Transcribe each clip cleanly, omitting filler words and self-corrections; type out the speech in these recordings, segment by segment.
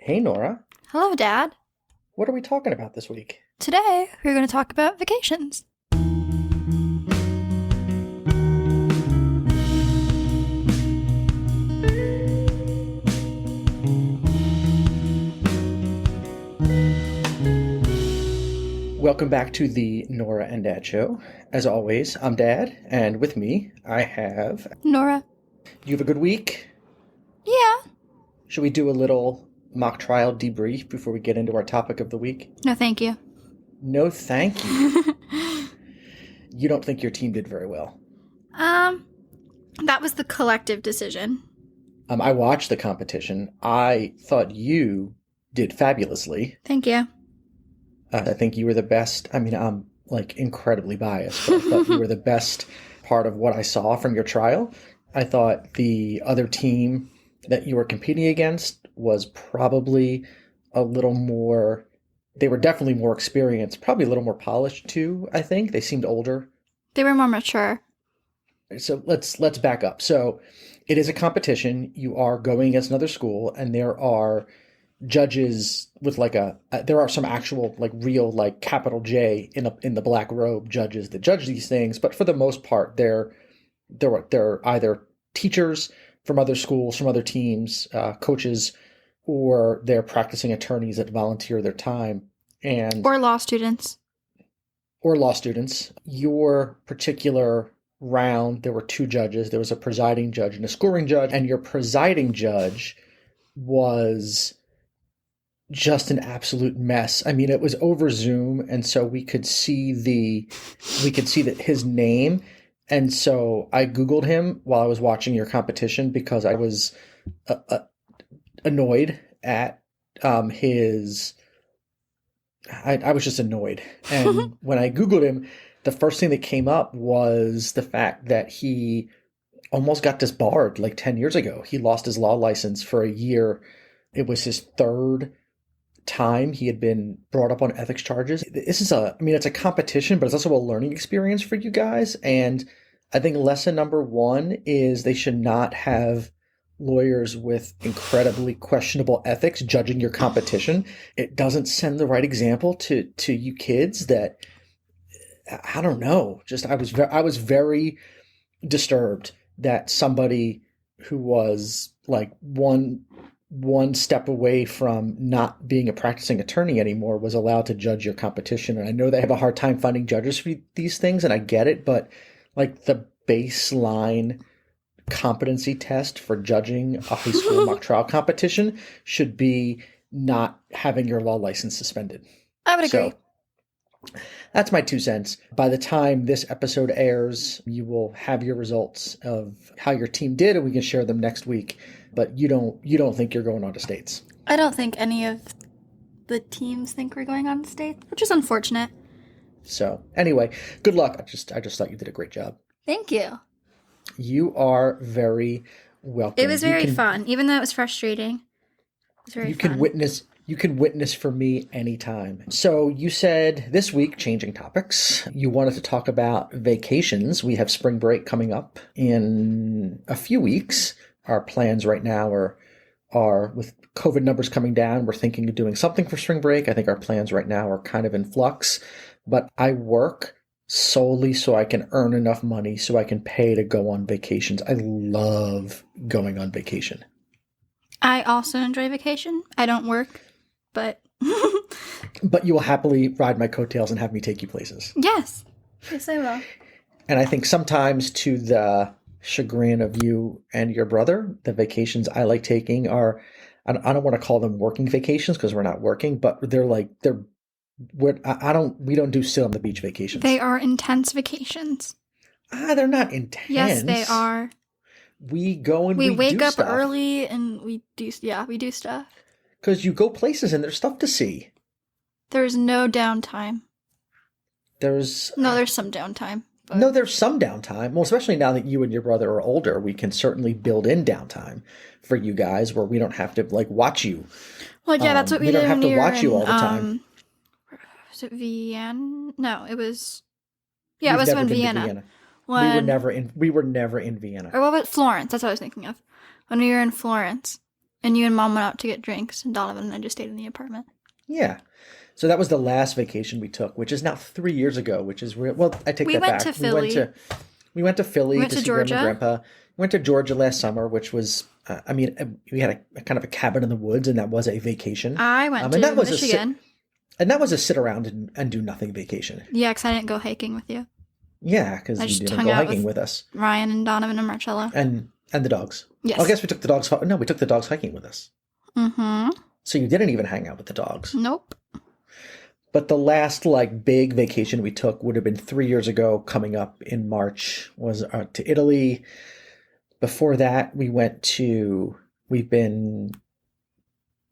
Hey, Nora. Hello, Dad. What are we talking about this week? Today, we're going to talk about vacations. Welcome back to the Norah and Dad Show. As always, I'm Dad, and with me, I have... Nora. You have a good week? Yeah. Should we do a little mock trial debrief before we get into our topic of the week? No, thank you. No, thank you. You don't think your team did very well? That was the collective decision. I watched the competition. I thought you did fabulously. Thank you. I think you were the best. I mean, I'm incredibly biased, but I thought you were the best part of what I saw from your trial. I thought the other team that you were competing against was probably a little more, they were definitely more experienced, probably a little more polished too, I think. They seemed older. They were more mature. So let's back up. So it is a competition. You are going against another school, and there are judges with there are some actual real capital J in the black robe judges that judge these things, but for the most part they're either teachers from other schools, from other teams, coaches, or they're practicing attorneys that volunteer their time Or law students. Your particular round, there were two judges. There was a presiding judge and a scoring judge, and your presiding judge was just an absolute mess. I mean, it was over Zoom, and so we could see that his name. And so I Googled him while I was watching your competition because I was annoyed at his. I was just annoyed. And when I Googled him, the first thing that came up was the fact that he almost got disbarred 10 years ago. He lost his law license for a year. It was his third time he had been brought up on ethics charges. It's a competition, but it's also a learning experience for you guys. And I think lesson number one is they should not have lawyers with incredibly questionable ethics judging your competition. It doesn't send the right example to you kids. That, I don't know, I was very disturbed that somebody who was one step away from not being a practicing attorney anymore was allowed to judge your competition. And I know they have a hard time finding judges for these things, and I get it, but the baseline competency test for judging a high school mock trial competition should be not having your law license suspended. I would agree. So, that's my 2 cents. By the time this episode airs, you will have your results of how your team did, and we can share them next week. But you don't think you're going on to states? I don't think any of the teams think we're going on to states, which is unfortunate. So anyway, good luck. I just thought you did a great job. Thank you. You are very welcome. It was very fun, even though it was frustrating. It was very fun. You can witness for me anytime. So you said this week, changing topics, you wanted to talk about vacations. We have spring break coming up in a few weeks. Our plans right now are with COVID numbers coming down, we're thinking of doing something for spring break. I think our plans right now are kind of in flux, but I work solely so I can earn enough money so I can pay to go on vacations. I love going on vacation. I also enjoy vacation. I don't work, but... But you will happily ride my coattails and have me take you places. Yes. Yes, I will. And I think sometimes, to the chagrin of you and your brother, the vacations I like taking are, I don't want to call them working vacations because we're not working, but we don't do sit on the beach vacations. They are intense vacations. They're not intense. Yes, they are. We go and we wake up stuff. early and we do stuff. Because you go places and there's stuff to see. There's no downtime. There's some downtime. But... No, there's some downtime. Well, especially now that you and your brother are older, we can certainly build in downtime for you guys where we don't have to watch you. Well, yeah, that's what we did. We don't have to watch you all the time. Was it Vienna? No, it was. Yeah, it was in Vienna. We were never in Vienna. Or what about Florence? That's what I was thinking of. When we were in Florence, And you and Mom went out to get drinks, and Donovan and I just stayed in the apartment. Yeah. So that was the last vacation we took, which is now 3 years ago, which is real. Well, I take that back. To Philly. We went to Philly to see Georgia. Grandma and Grandpa. We went to Georgia last summer, which was, we had a kind of a cabin in the woods, and that was a vacation. I went to Michigan. And that was a sit around and do nothing vacation. Yeah, because I didn't go hiking with you. Yeah, because you didn't go hiking with us. Ryan and Donovan and Marcella. And the dogs. Yes. I guess we took the dogs. No, we took the dogs hiking with us. Mm-hmm. So you didn't even hang out with the dogs. Nope. But the last big vacation we took would have been 3 years ago, coming up in March, was to Italy. Before that, we've been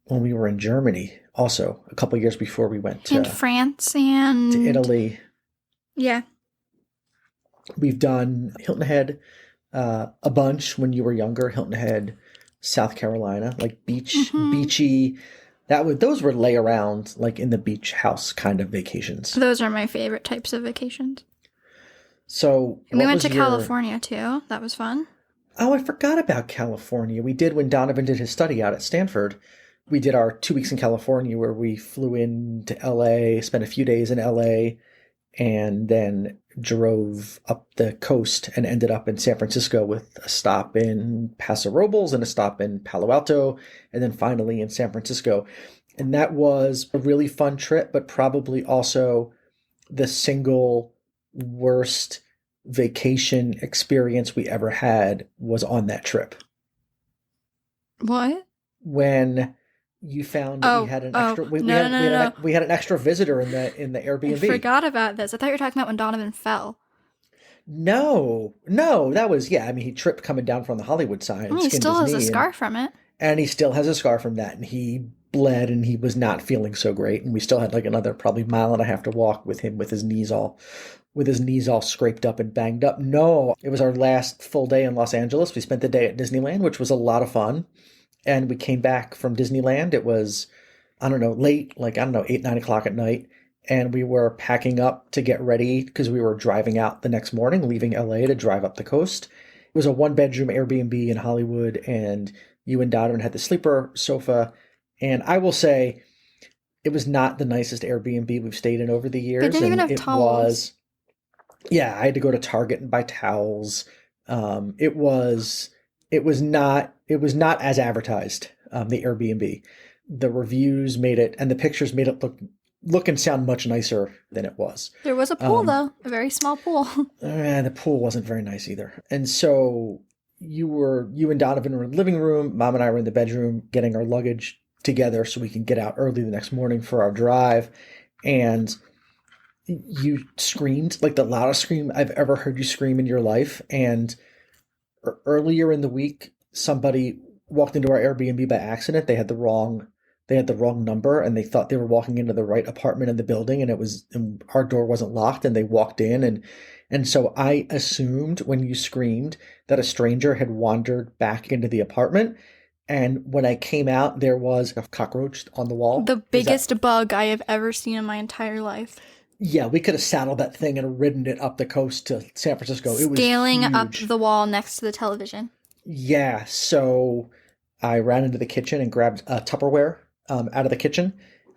when we were in Germany also, a couple of years before we went to France and to Italy. Yeah. We've done Hilton Head a bunch when you were younger, Hilton Head, South Carolina, beachy. Those were lay around in the beach house kind of vacations. Those are my favorite types of vacations. So we went to California too. That was fun. Oh, I forgot about California. We did when Donovan did his study out at Stanford. We did our 2 weeks in California where we flew into LA, spent a few days in LA, and then drove up the coast and ended up in San Francisco with a stop in Paso Robles and a stop in Palo Alto, and then finally in San Francisco. And that was a really fun trip, but probably also the single worst vacation experience we ever had was on that trip. What? When you found that we had an extra we had an extra visitor in the Airbnb. I forgot about this. I thought you were talking about when Donovan fell. No, that was he tripped coming down from the Hollywood sign. He still has a scar from it. And he still has a scar from that, and he bled, and he was not feeling so great, and we still had another probably mile and a half to walk with him with his knees all scraped up and banged up. No, it was our last full day in Los Angeles. We spent the day at Disneyland, which was a lot of fun. And we came back from Disneyland. It was, late, 8, 9 o'clock at night. And we were packing up to get ready because we were driving out the next morning, leaving LA to drive up the coast. It was a 1-bedroom Airbnb in Hollywood, and you and Donovan had the sleeper sofa. And I will say, it was not the nicest Airbnb we've stayed in over the years. They didn't even have towels. I had to go to Target and buy towels. It was not as advertised, the Airbnb. The reviews made it, and the pictures made it look and sound much nicer than it was. There was a pool, though. A very small pool. The pool wasn't very nice either. And so you and Donovan were in the living room. Mom and I were in the bedroom getting our luggage together so we can get out early the next morning for our drive. And you screamed, the loudest scream I've ever heard you scream in your life. And earlier in the week, somebody walked into our Airbnb by accident. They had the wrong number, and they thought they were walking into the right apartment in the building, and our door wasn't locked, and they walked in, and so I assumed when you screamed that a stranger had wandered back into the apartment. And when I came out, there was a cockroach on the wall. The biggest bug I have ever seen in my entire life. Yeah, we could have saddled that thing and ridden it up the coast to San Francisco. It was scaling huge. Up the wall next to the television. Yeah, so I ran into the kitchen and grabbed a Tupperware out of the kitchen,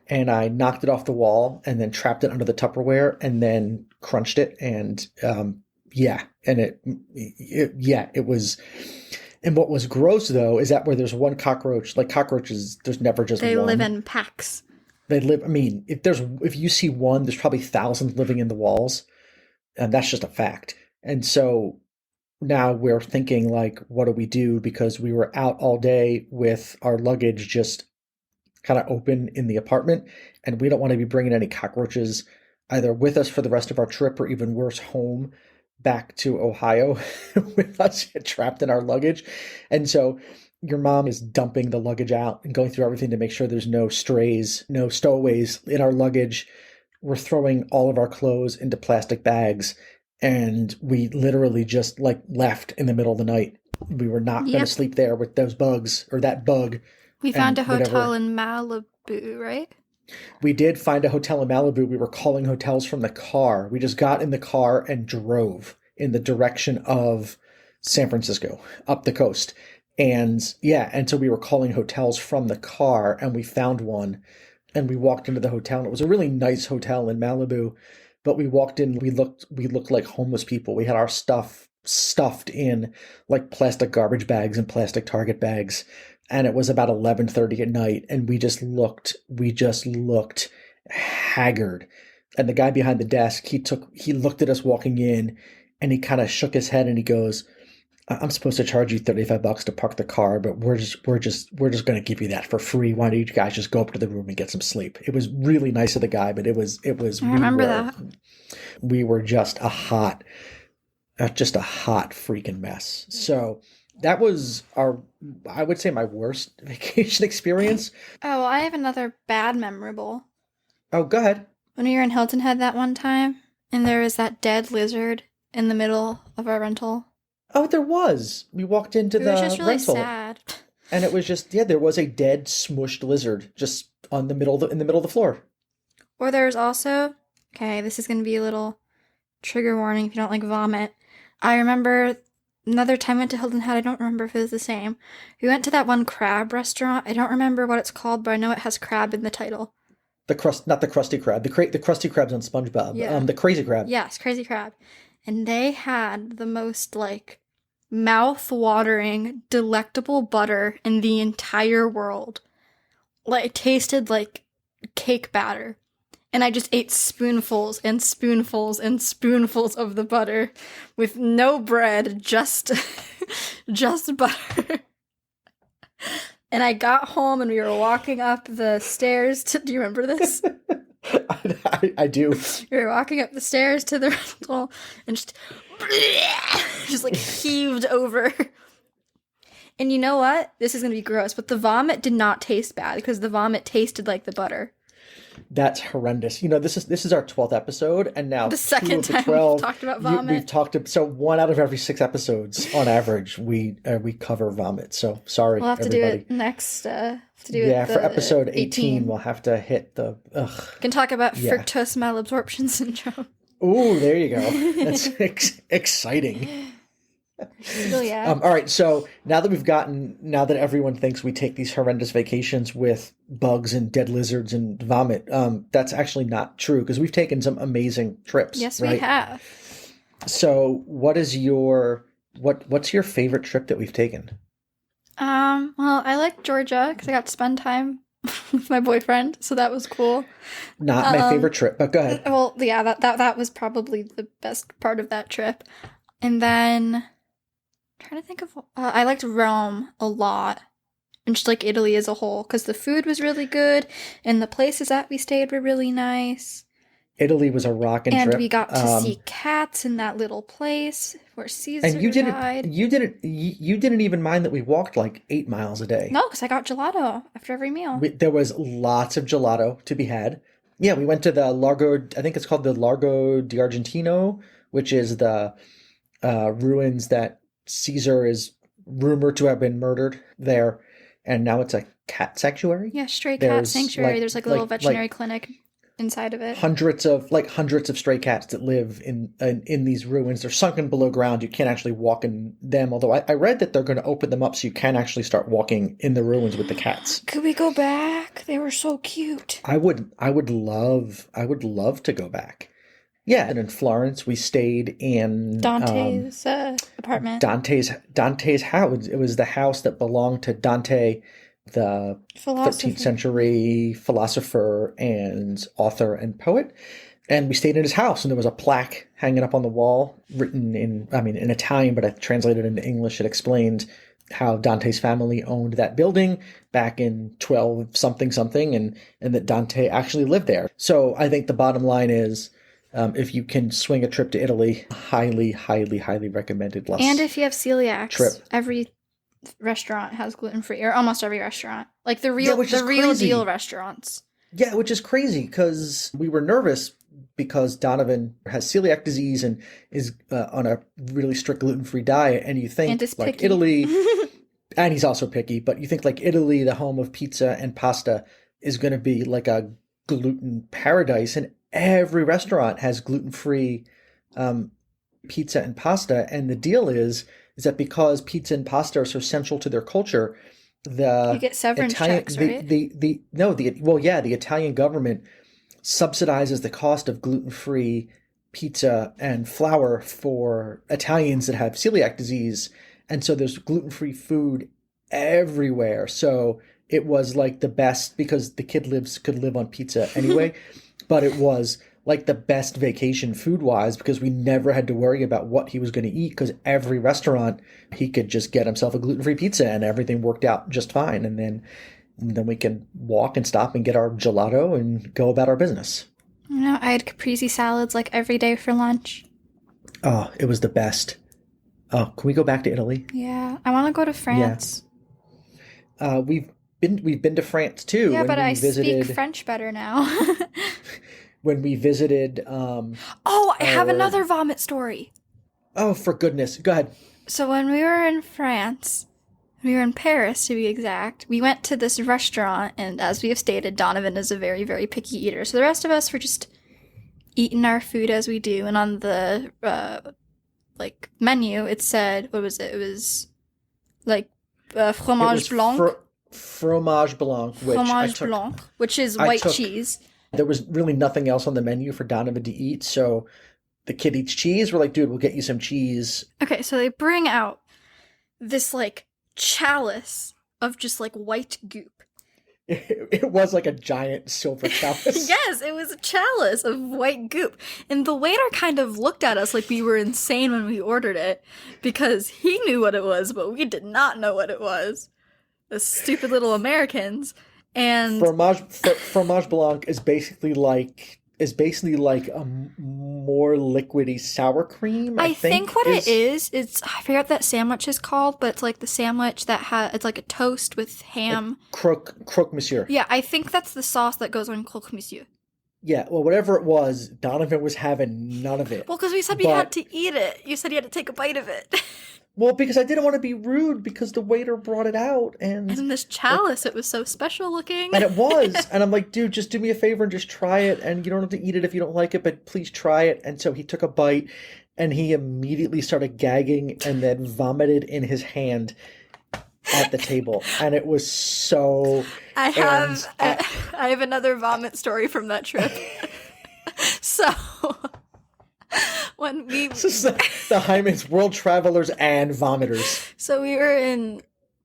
and I knocked it off the wall and then trapped it under the Tupperware and then crunched it. And it was. And what was gross, though, is that where there's one cockroach, cockroaches, there's never just one. They live in packs. They live, if you see one, there's probably thousands living in the walls. And that's just a fact. And so now we're thinking, what do we do? Because we were out all day with our luggage just kind of open in the apartment. And we don't want to be bringing any cockroaches either with us for the rest of our trip, or even worse, home back to Ohio with us trapped in our luggage. And so your mom is dumping the luggage out and going through everything to make sure there's no strays, no stowaways in our luggage. We're throwing all of our clothes into plastic bags, and we literally just left in the middle of the night. We were not going to sleep there with those bugs or that bug. We found a hotel in Malibu, right? We did find a hotel in Malibu. We were calling hotels from the car. We just got in the car and drove in the direction of San Francisco, up the coast. And yeah, and so we were calling hotels from the car, and we found one, and we walked into the hotel, and it was a really nice hotel in Malibu. But we walked in, we looked like homeless people. We had our stuff stuffed in like plastic garbage bags and plastic Target bags, and it was about 11:30 at night, and we just looked haggard. And the guy behind the desk, he looked at us walking in, and he kind of shook his head, and he goes, I'm supposed to charge you $35 to park the car, but we're just going to give you that for free. Why don't you guys just go up to the room and get some sleep? It was really nice of the guy, but it was I remember that. we were just a hot freaking mess. So that was I would say my worst vacation experience. Oh, well, I have another bad memorable. Oh, go ahead. When we were in Hilton Head that one time, and there was that dead lizard in the middle of our rental. Oh, there was. We walked into the rental. It was just really rental, sad. and it was just there was a dead smushed lizard just in the middle of the floor. Or there was also, okay, this is going to be a little trigger warning if you don't like vomit. I remember another time I went to Hilton Head. I don't remember if it was the same. We went to that one crab restaurant. I don't remember what it's called, but I know it has crab in the title. Not the Krusty Krab. The Krusty Krab's on SpongeBob. Yeah. The Crazy Krab. Yes, Crazy Krab. And they had the most, like, mouth-watering, delectable butter in the entire world. Like, it tasted like cake batter. And I just ate spoonfuls and spoonfuls and spoonfuls of the butter with no bread, just butter. And I got home and we were walking up the stairs to, do you remember this? I do. We were walking up the stairs to the rental and just like heaved over. And you know what? This is going to be gross, but the vomit did not taste bad because the vomit tasted like the butter. That's horrendous. You know, this is our 12th episode, and now the second time 12, we've talked about vomit. We've talked so 1 out of every 6 episodes on average we cover vomit. So sorry, we'll have everybody. To do it next. For episode 18, we'll have to hit the. We can talk about fructose malabsorption syndrome. Ooh, there you go. That's exciting. Still, yeah. All right, so now that everyone thinks we take these horrendous vacations with bugs and dead lizards and vomit, that's actually not true because we've taken some amazing trips. Yes, right? we have. So, what's your favorite trip that we've taken? Well, I like Georgia because I got to spend time with my boyfriend, so that was cool. Not my favorite trip, but go ahead. Well, yeah, that was probably the best part of that trip, and then. Trying to think of I liked Rome a lot and just like Italy as a whole because the food was really good and the places that we stayed were really nice. Italy was a rockin' trip. And we got to see cats in that little place where Caesar died. You didn't even mind that we walked like 8 miles a day. No, because I got gelato after every meal. There was lots of gelato to be had. Yeah, we went to the Largo, I think it's called the Largo di Argentino, which is the ruins that Caesar is rumored to have been murdered there, and now it's a cat sanctuary. Yeah, stray cat sanctuary. There's like a little veterinary clinic inside of it. Hundreds of stray cats that live in these ruins. They're sunken below ground. You can't actually walk in them. Although I read that they're going to open them up so you can actually start walking in the ruins with the cats. Could we go back? They were so cute. I would love to go back. Yeah, and in Florence, we stayed in Dante's apartment. Dante's house. It was the house that belonged to Dante, the 13th century philosopher and author and poet. And we stayed in his house, and there was a plaque hanging up on the wall, written in Italian, but I translated it into English. It explained how Dante's family owned that building back in 12 something, and that Dante actually lived there. So I think the bottom line is, if you can swing a trip to Italy, highly, highly, highly recommended. And if you have celiacs, every restaurant has gluten-free, or almost every restaurant. Like the real deal restaurants. Yeah, which is crazy because we were nervous because Donovan has celiac disease and is on a really strict gluten-free diet, and you think like picky. Italy, and he's also picky, but you think like Italy, the home of pizza and pasta, is going to be like a gluten paradise, and every restaurant has gluten-free pizza and pasta, and the deal is is that because pizza and pasta are so central to their culture, You the get severance Italian checks, right? the no the well yeah the Italian government subsidizes the cost of gluten-free pizza and flour for Italians that have celiac disease, and so there's gluten-free food everywhere. So it was like the best because the kid lives could live on pizza anyway, but it was like the best vacation food wise because we never had to worry about what he was going to eat because every restaurant he could just get himself a gluten-free pizza and everything worked out just fine. And then we can walk and stop and get our gelato and go about our business. I had caprese salads like every day for lunch. Oh, it was the best. Oh, can we go back to Italy? Yeah, I want to go to Yeah. France. We've been to France too. Yeah, When but we I speak visited French better now. when we visited Oh, I have our another vomit story. oh for goodness. Go ahead. So when we were in France, we were in Paris to be exact, we went to this restaurant, and as we have stated, Donovan is a very, very picky eater. So the rest of us were just eating our food as we do, and on the menu it said, what was it? It was like It fromage was blanc. fromage blanc, which Fromage blanc, which is I white took cheese. there was really nothing else on the menu for Donovan to eat, so the kid eats cheese. We're like, dude, we'll get you some cheese. Okay, so they bring out this like chalice of just like white goop. It was like a giant silver chalice. Yes, it was a chalice of white goop. And the waiter kind of looked at us like we were insane when we ordered it because he knew what it was, but we did not know what it was. The stupid little Americans. And Fromage blanc is basically like a more liquidy sour cream. I think what it is, it's I forget what that sandwich is called, but it's like the sandwich that it's like a toast with ham. Croque monsieur. Yeah, I think that's the sauce that goes on croque monsieur. Yeah, well, whatever it was, Donovan was having none of it. Well, because we said we had to eat it. You said you had to take a bite of it. Well, because I didn't want to be rude because the waiter brought it out And in this chalice, it was so special looking. and it was. And I'm like, dude, just do me a favor and just try it. And you don't have to eat it if you don't like it, but please try it. And so he took a bite and he immediately started gagging and then vomited in his hand at the table. And it was so... I have another vomit story from that trip. So... when we This is the Hyman's World Travelers and Vomiters. So we were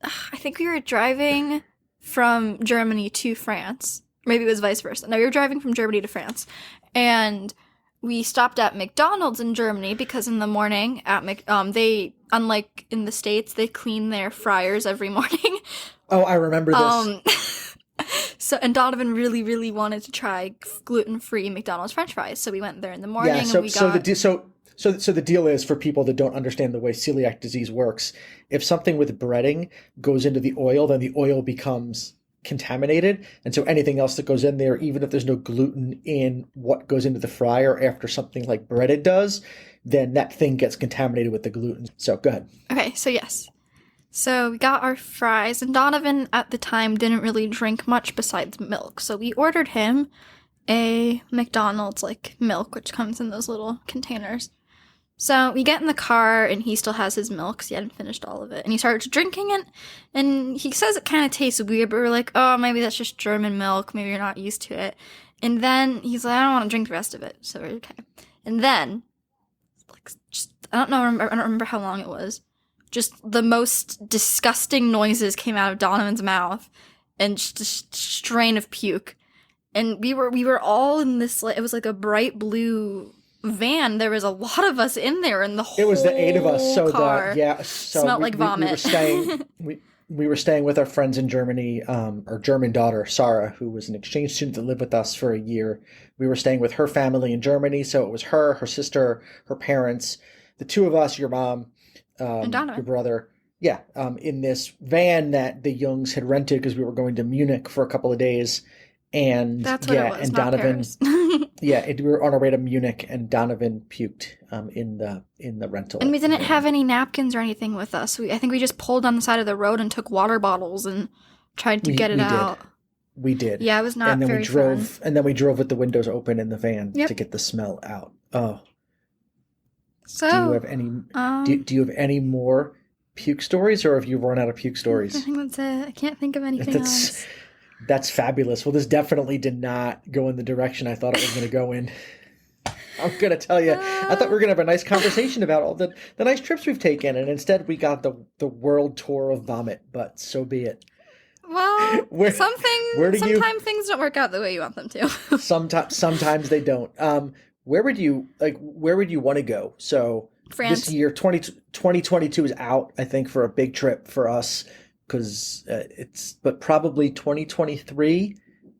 I think we were driving from Germany to France. Maybe it was vice versa. No, we were driving from Germany to France. And we stopped at McDonald's in Germany because in the morning at they, unlike in the States, they clean their fryers every morning. Oh, I remember this. So, and Donovan really, really wanted to try gluten-free McDonald's French fries. So we went there in the morning and we got... So the deal is, for people that don't understand the way celiac disease works, if something with breading goes into the oil, then the oil becomes contaminated. And so anything else that goes in there, even if there's no gluten in what goes into the fryer after something like breaded does, then that thing gets contaminated with the gluten. So go ahead. Okay, so yes. So we got our fries, and Donovan at the time didn't really drink much besides milk. So we ordered him a McDonald's like milk, which comes in those little containers. So we get in the car, and he still has his milk because he hadn't finished all of it. And he started drinking it, and he says it kind of tastes weird, but we're like, oh, maybe that's just German milk. Maybe you're not used to it. And then he's like, I don't want to drink the rest of it. So we're okay. And then, like, just, I don't remember how long it was. Just the most disgusting noises came out of Donovan's mouth, and just a strain of puke. And we were all in this, like, it was like a bright blue van. There was a lot of us in there, and the whole It was the 8 of us. So car smelled like vomit. We were staying with our friends in Germany. Our German daughter Sarah, who was an exchange student that lived with us for a year. We were staying with her family in Germany. So it was her sister, her parents, the two of us, your mom, and your brother. Yeah, in this van that the Youngs had rented because we were going to Munich for a couple of days. And that's what it was, and not Donovan, Paris. we were on our way to Munich, and Donovan puked in the rental. And we didn't have any napkins or anything with us. I think we just pulled on the side of the road and took water bottles and tried to get it out. We did. Yeah, it was not very fun. And then we drove with the windows open in the van Yep. to get the smell out. Oh. So Do you have any? Do you have any more puke stories, or have you run out of puke I stories? think that's it. I can't think of anything That's else. that's fabulous. Well, this definitely did not go in the direction I thought it was going to go in. I'm going to tell you, I thought we Uh, were going to have a nice conversation about all the nice trips we've taken, and instead we got the world tour of vomit. But so be it. well, Where where do you sometimes things don't work out the way you want them to. sometimes they don't. Where would you want to go? So this France. year 2022 is out, I think, for a big trip for us because but probably 2023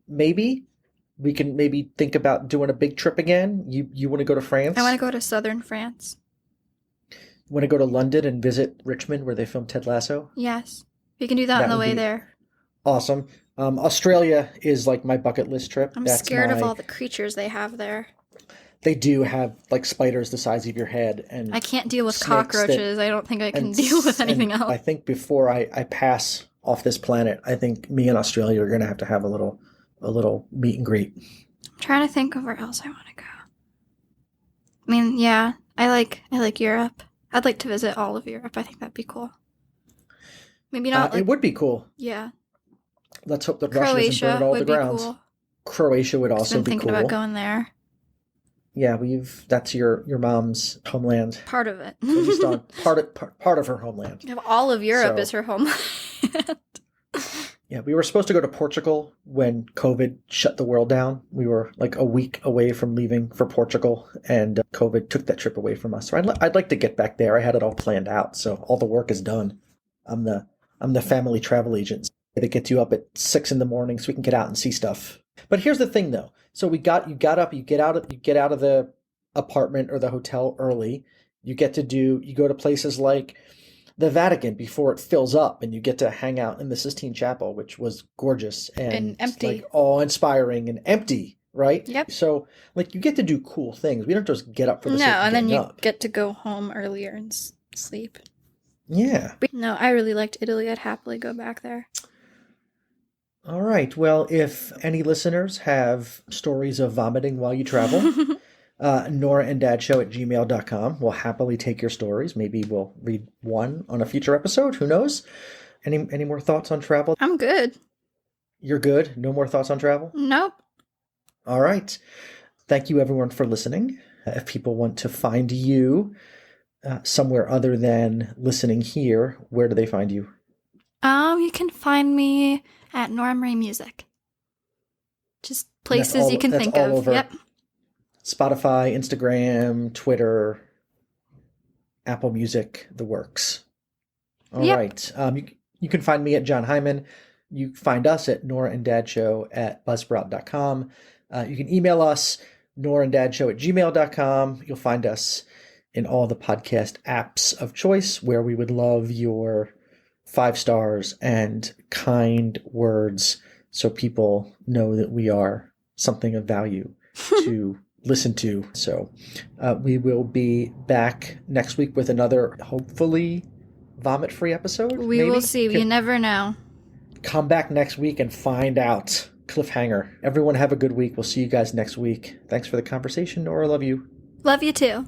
maybe we can maybe think about doing a big trip again. You want to go to I want France? to go to southern France. Want to go to London and visit Richmond where they filmed Ted Lasso? Yes. We can do that on That the would way be there. awesome. Australia is like my bucket list trip. I'm That's scared of my all the creatures they have there. They do have like spiders the size of your head and I can't deal with snakes that cockroaches. I don't think I can and deal with anything and I else. think before I pass off this planet, I think me and Australia are gonna have to have a little meet and greet. I'm trying to think of where else I want to go. I mean, yeah, I like Europe. I'd like to visit all of Europe. I think that'd be cool. Maybe not It like would be cool. yeah. Let's hope that Russia doesn't burn Croatia all the would be grounds. cool. Croatia would I've also been be thinking cool. about going there. Yeah, that's your mom's homeland. Part of it. At least on part of her homeland. All of Europe So is her homeland. yeah, we were supposed to go to Portugal when COVID shut the world down. We were like a week away from leaving for Portugal, and COVID took that trip away from us. So I'd like to get back there. I had it all planned out, so all the work is done. I'm the family travel agent that gets you up at 6 in the morning so we can get out and see stuff. But here's the thing, though. So you got up, you get out of the apartment or the hotel early. You go to places like the Vatican before it fills up, and you get to hang out in the Sistine Chapel, which was gorgeous And and empty. like awe-inspiring and empty, right? Yep. So like you get to do cool things. We don't just get up for the No, sake of and then getting you up. get to go home earlier and sleep. Yeah. No, I really liked Italy. I'd happily go back there. All right. Well, if any listeners have stories of vomiting while you travel, Norah and Dad Show at gmail.com. We'll happily take your stories. Maybe we'll read one on a future episode. Who knows? Any more thoughts on travel? I'm good. You're good? No more thoughts on travel? Nope. All right. Thank you, everyone, for listening. If people want to find you somewhere other than listening here, where do they find you? You can find me at Norah Music. Just places you can That's think all of. over Yep. Spotify, Instagram, Twitter, Apple Music, the works. All Yep. right. You can find me at John Hyman. You find us at Norah and Dad Show at buzzsprout.com. You can email us, norahanddadshow at gmail.com. You'll find us in all the podcast apps of choice, where we would love your 5 stars and kind words so people know that we are something of value to listen to. So we will be back next week with another, hopefully, vomit-free episode. We maybe? will see. You never know. Come back next week and find out. Cliffhanger. Everyone have a good week. We'll see you guys next week. Thanks for the conversation, Nora. Love you. Love you too.